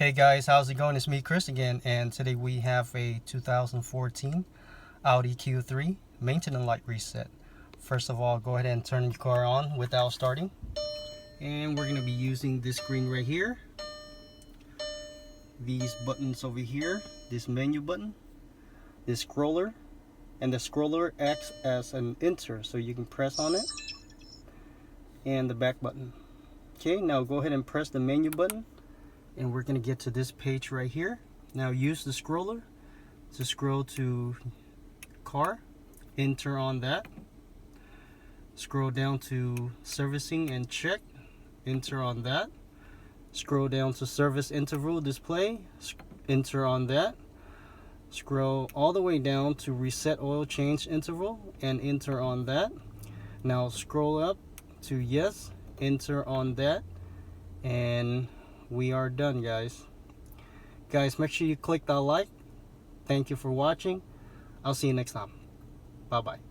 Hey guys, how's it going? It's me, Chris, again, and today we have a 2014 Audi Q3 maintenance light reset. First of all, go ahead and turn your car on without starting. And we're going to be using this screen right here. These buttons over here, this menu button, this scroller, and the scroller acts as an enter, so you can press on it, and the back button. Okay, now go ahead and press the menu button. And we're going to get to this page right here. Now use the scroller to scroll to car, enter on that. Scroll down to servicing and check, enter on that. Scroll down to service interval display, enter on that. Scroll all the way down to reset oil change interval and enter on that. Now scroll up to yes, enter on that, and we are done, guys. Make sure you click that like. Thank you for watching. I'll see you next time. Bye bye.